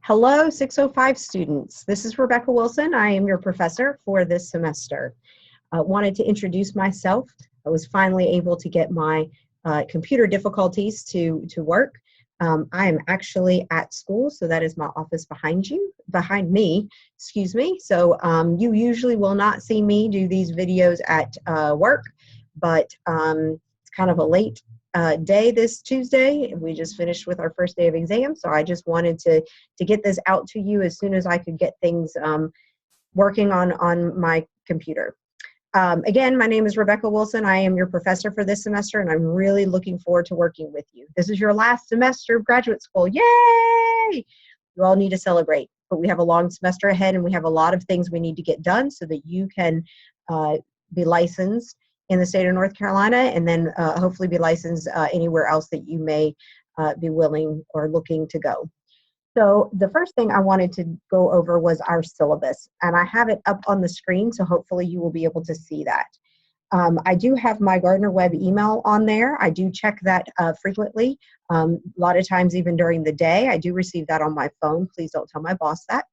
Hello, 605 students. This is Rebecca Wilson. I am your professor for this semester. Wanted to introduce myself. I was finally able to get my computer difficulties to work. I am actually at school, so that is my office behind me, excuse me. So you usually will not see me do these videos at work, but it's kind of a late day this Tuesday. We just finished with our first day of exam, so I just wanted to get this out to you as soon as I could get things working on my computer. Again, my name is Rebecca Wilson. I am your professor for this semester, and I'm really looking forward to working with you. This is your last semester of graduate school. Yay! You all need to celebrate, but we have a long semester ahead, and we have a lot of things we need to get done so that you can be licensed in the state of North Carolina, and then hopefully be licensed anywhere else that you may be willing or looking to go. So the first thing I wanted to go over was our syllabus, and I have it up on the screen, so hopefully you will be able to see that. I do have my Gardner Web email on there. I do check that frequently, a lot of times even during the day. I do receive that on my phone. Please don't tell my boss that.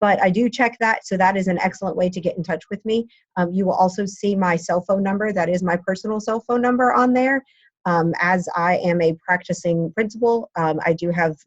But I do check that, so that is an excellent way to get in touch with me. You will also see my cell phone number. That is my personal cell phone number on there. As I am a practicing principal, I do have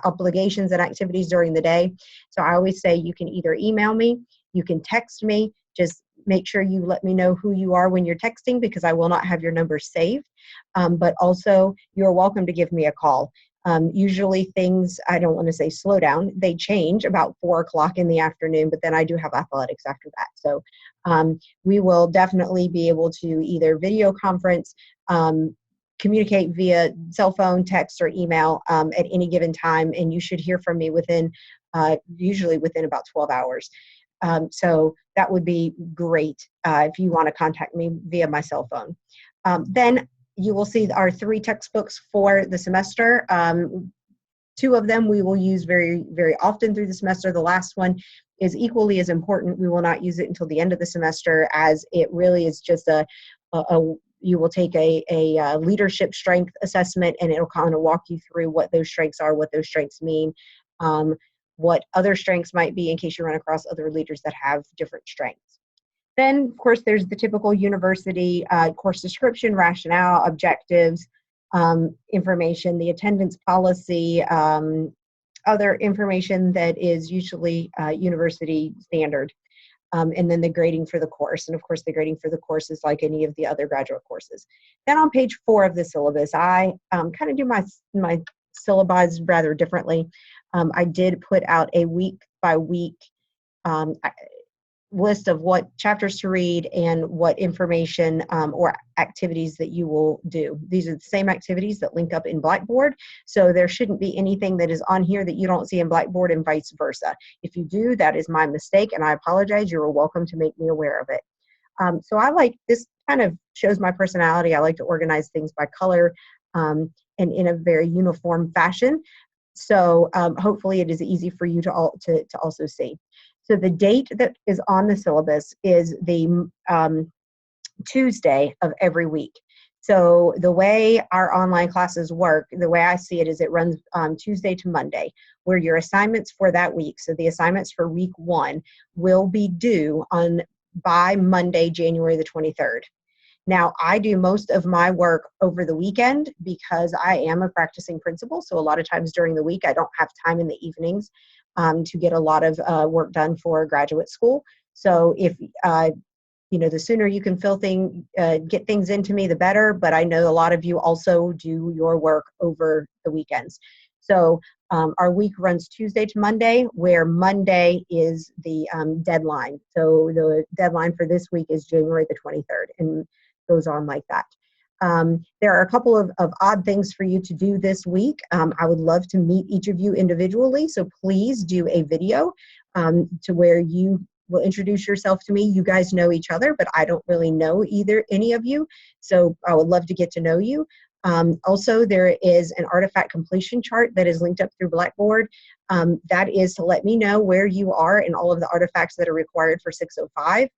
obligations and activities during the day. So I always say you can either email me, you can text me. Just make sure you let me know who you are when you're texting, because I will not have your number saved. But also, you're welcome to give me a call. Usually things, I don't want to say slow down, they change about 4 o'clock in the afternoon, but then I do have athletics after that. So we will definitely be able to either video conference, communicate via cell phone, text, or email at any given time, and you should hear from me within, usually within about 12 hours. So that would be great if you want to contact me via my cell phone. Then you will see our 3 textbooks for the semester. 2 of them we will use very, very often through the semester. The last one is equally as important. We will not use it until the end of the semester, as it really is just you will take a leadership strength assessment, and it'll kind of walk you through what those strengths are, what those strengths mean, what other strengths might be in case you run across other leaders that have different strengths. Then, of course, there's the typical university course description, rationale, objectives, information, the attendance policy, other information that is usually university standard, and then the grading for the course. And of course, the grading for the course is like any of the other graduate courses. Then on page 4 of the syllabus, I kind of do my syllabi rather differently. I did put out a week-by-week list of what chapters to read and what information or activities that you will do. These are the same activities that link up in Blackboard, so there shouldn't be anything that is on here that you don't see in Blackboard, and vice versa. If you do, that is my mistake, and I apologize. You're welcome to make me aware of it. So I like this, kind of shows my personality. I like to organize things by color and in a very uniform fashion. So hopefully it is easy for you to also see. So the date that is on the syllabus is the Tuesday of every week. So the way our online classes work, the way I see it, is it runs Tuesday to Monday, where your assignments for that week, so the assignments for week 1, will be due by Monday, January the 23rd. Now, I do most of my work over the weekend because I am a practicing principal, so a lot of times during the week I don't have time in the evenings to get a lot of work done for graduate school. So if the sooner you can get things into me, the better. But I know a lot of you also do your work over the weekends. So our week runs Tuesday to Monday, where Monday is the deadline. So the deadline for this week is January the 23rd, and goes on like that. There are a couple of odd things for you to do this week. I would love to meet each of you individually, so please do a video to where you will introduce yourself to me. You guys know each other, but I don't really know any of you, so I would love to get to know you. Also, there is an artifact completion chart that is linked up through Blackboard. That is to let me know where you are in all of the artifacts that are required for 605.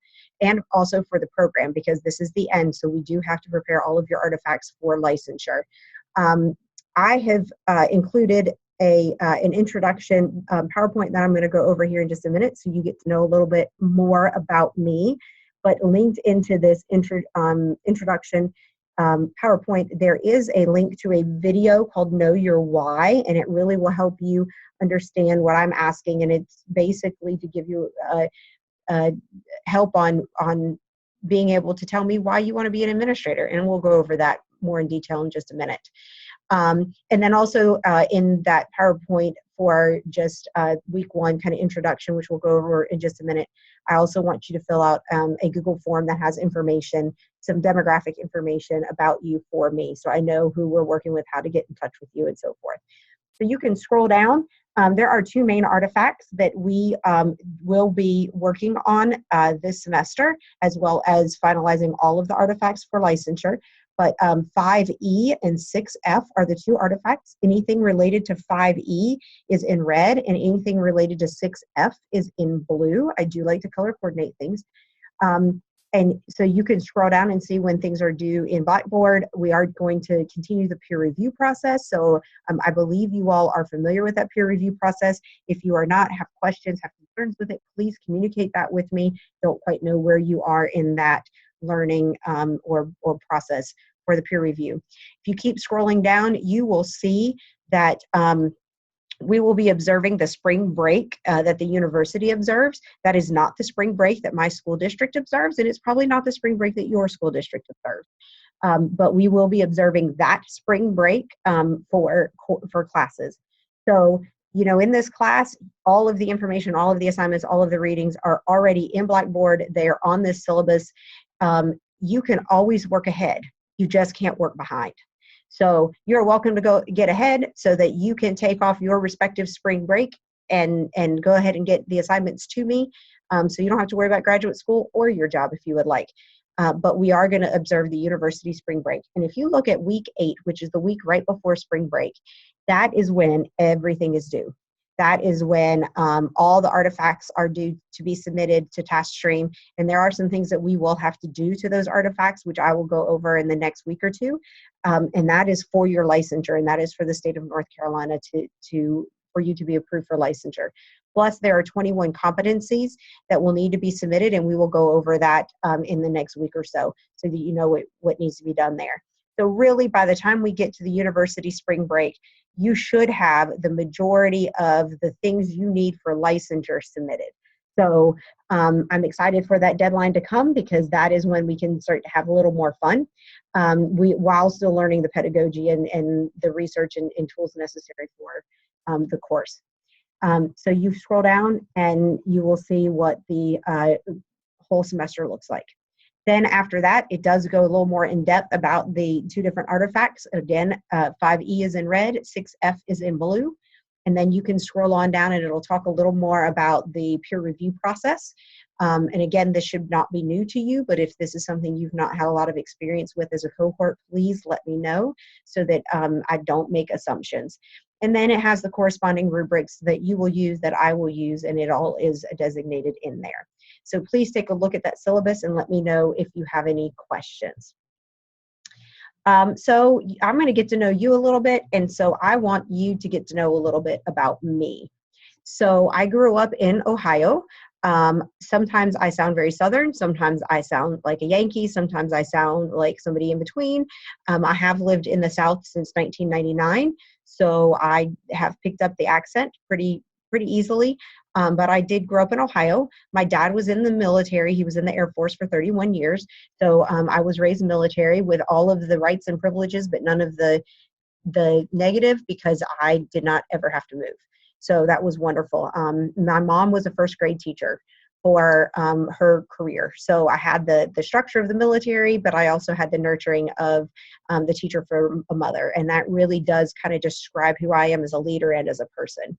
And also for the program, because this is the end, so we do have to prepare all of your artifacts for licensure. I have included an introduction PowerPoint that I'm going to go over here in just a minute, so you get to know a little bit more about me. But linked into this introduction PowerPoint, there is a link to a video called Know Your Why, and it really will help you understand what I'm asking. And it's basically to give you help on being able to tell me why you want to be an administrator. And we'll go over that more in detail in just a minute. And then also in that PowerPoint for just week one kind of introduction, which we'll go over in just a minute, I also want you to fill out a Google form that has information, some demographic information about you for me, so I know who we're working with, how to get in touch with you, and so forth. So you can scroll down. There are two main artifacts that we will be working on this semester, as well as finalizing all of the artifacts for licensure. But 5E and 6F are the two artifacts. Anything related to 5E is in red, and anything related to 6F is in blue. I do like to color coordinate things. And so you can scroll down and see when things are due in Blackboard. We are going to continue the peer review process. So I believe you all are familiar with that peer review process. If you are not, have questions, have concerns with it, please communicate that with me. Don't quite know where you are in that learning or process for the peer review. If you keep scrolling down, you will see that we will be observing the spring break that the university observes. That is not the spring break that my school district observes, and it's probably not the spring break that your school district observes. But we will be observing that spring break for classes. So, you know, in this class, all of the information, all of the assignments, all of the readings are already in Blackboard. They are on this syllabus. You can always work ahead. You just can't work behind. So you're welcome to go get ahead so that you can take off your respective spring break and go ahead and get the assignments to me. So you don't have to worry about graduate school or your job if you would like. But we are going to observe the university spring break. And if you look at week 8, which is the week right before spring break, that is when everything is due. That is when all the artifacts are due to be submitted to TaskStream. And there are some things that we will have to do to those artifacts, which I will go over in the next week or two. And that is for your licensure, and that is for the state of North Carolina for you to be approved for licensure. Plus, there are 21 competencies that will need to be submitted, and we will go over that in the next week or so that you know what needs to be done there. So really, by the time we get to the university spring break, you should have the majority of the things you need for licensure submitted. So I'm excited for that deadline to come, because that is when we can start to have a little more fun while still learning the pedagogy and the research and tools necessary for the course. So you scroll down and you will see what the whole semester looks like. Then after that, it does go a little more in depth about the two different artifacts. Again, 5E is in red, 6F is in blue. And then you can scroll on down and it'll talk a little more about the peer review process. And again, this should not be new to you, but if this is something you've not had a lot of experience with as a cohort, please let me know so that I don't make assumptions. And then it has the corresponding rubrics that you will use, that I will use, and it all is designated in there. So please take a look at that syllabus and let me know if you have any questions. So I'm going to get to know you a little bit, and so I want you to get to know a little bit about me. So I grew up in Ohio. Sometimes I sound very Southern, sometimes I sound like a Yankee, sometimes I sound like somebody in between. I have lived in the South since 1999, so I have picked up the accent pretty easily. But I did grow up in Ohio. My dad was in the military. He was in the Air Force for 31 years. So I was raised military with all of the rights and privileges, but none of the negative, because I did not ever have to move. So that was wonderful. My mom was a first grade teacher for her career. So I had the structure of the military, but I also had the nurturing of the teacher for a mother. And that really does kind of describe who I am as a leader and as a person.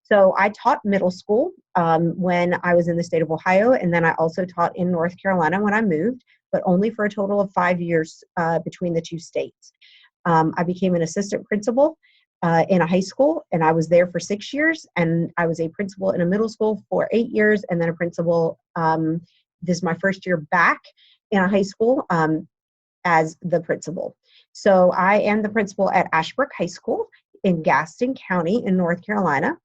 So I taught middle school when I was in the state of Ohio, and then I also taught in North Carolina when I moved, but only for a total of 5 years between the two states. I became an assistant principal in a high school, and I was there for 6 years, and I was a principal in a middle school for 8 years, and then a principal, this is my first year back in a high school as the principal. So I am the principal at Ashbrook High School in Gaston County in North Carolina.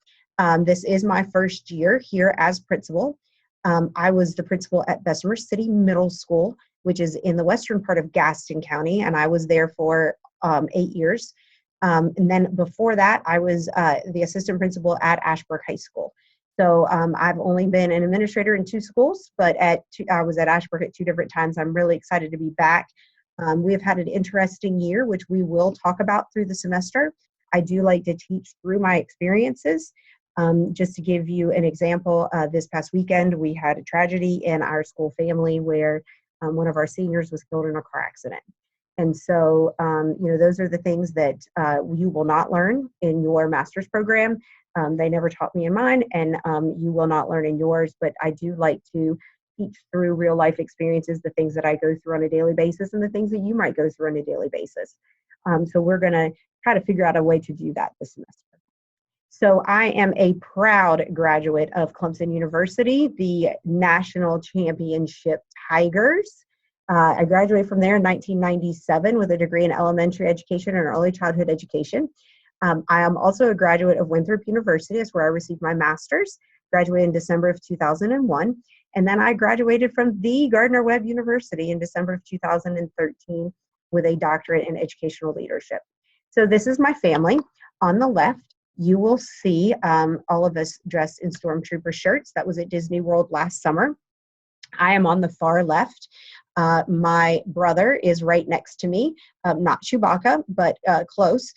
This is my first year here as principal. I was the principal at Bessemer City Middle School, which is in the western part of Gaston County, and I was there for 8 years. And then before that, I was the assistant principal at Ashburn High School. So I've only been an administrator in 2 schools, but I was at Ashburn at 2 different times. I'm really excited to be back. We have had an interesting year, which we will talk about through the semester. I do like to teach through my experiences. Just to give you an example, this past weekend, we had a tragedy in our school family where one of our seniors was killed in a car accident. And so, those are the things that you will not learn in your master's program. They never taught me in mine, and you will not learn in yours, but I do like to teach through real life experiences, the things that I go through on a daily basis and the things that you might go through on a daily basis. So we're going to try to figure out a way to do that this semester. So I am a proud graduate of Clemson University, the national championship Tigers. I graduated from there in 1997 with a degree in elementary education and early childhood education. I am also a graduate of Winthrop University. That's where I received my master's, graduated in December of 2001. And then I graduated from the Gardner-Webb University in December of 2013 with a doctorate in educational leadership. So this is my family. On the left, you will see all of us dressed in Stormtrooper shirts. That was at Disney World last summer. I am on the far left. My brother is right next to me, not Chewbacca, but close.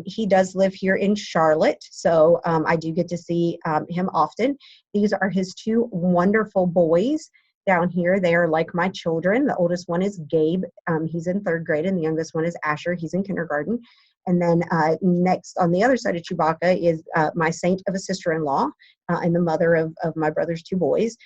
He does live here in Charlotte, so I do get to see him often. These are his 2 wonderful boys down here. They are like my children. The oldest one is Gabe. He's in 3rd grade, and the youngest one is Asher. He's in kindergarten. And then next on the other side of Chewbacca is my saint of a sister-in-law and the mother of my brother's 2 boys.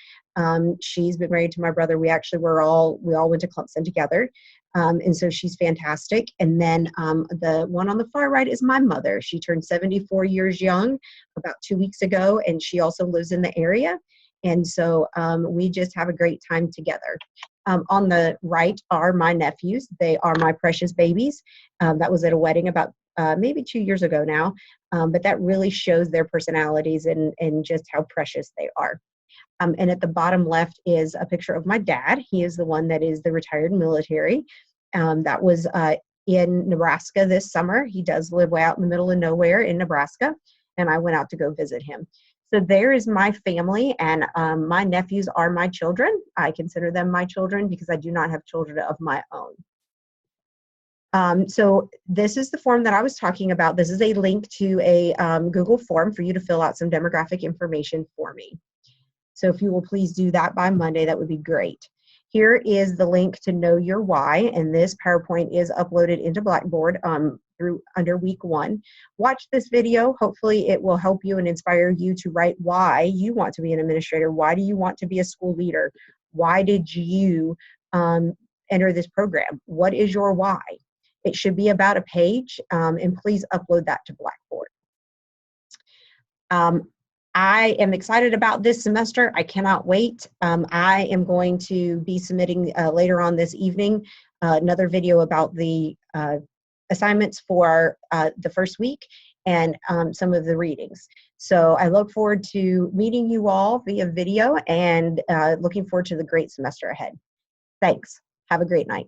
She's been married to my brother. We all went to Clemson together. And so she's fantastic. And then the one on the far right is my mother. She turned 74 years young about 2 weeks ago, and she also lives in the area. And so we just have a great time together. On the right are my nephews. They are my precious babies. That was at a wedding about maybe 2 years ago now, but that really shows their personalities and just how precious they are. And at the bottom left is a picture of my dad. He is the one that is the retired military. That was in Nebraska this summer. He does live way out in the middle of nowhere in Nebraska, and I went out to go visit him. So there is my family, and my nephews are my children. I consider them my children because I do not have children of my own. So this is the form that I was talking about. This is a link to a Google form for you to fill out some demographic information for me. So if you will please do that by Monday, that would be great. Here is the link to Know Your Why, and this PowerPoint is uploaded into Blackboard under week 1. Watch this video. Hopefully it will help you and inspire you to write why you want to be an administrator. Why do you want to be a school leader? Why did you enter this program? What is your why? It should be about a page, and please upload that to Blackboard. I am excited about this semester. I cannot wait. I am going to be submitting later on this evening another video about the assignments for the first week and some of the readings. So I look forward to meeting you all via video and looking forward to the great semester ahead. Thanks. Have a great night.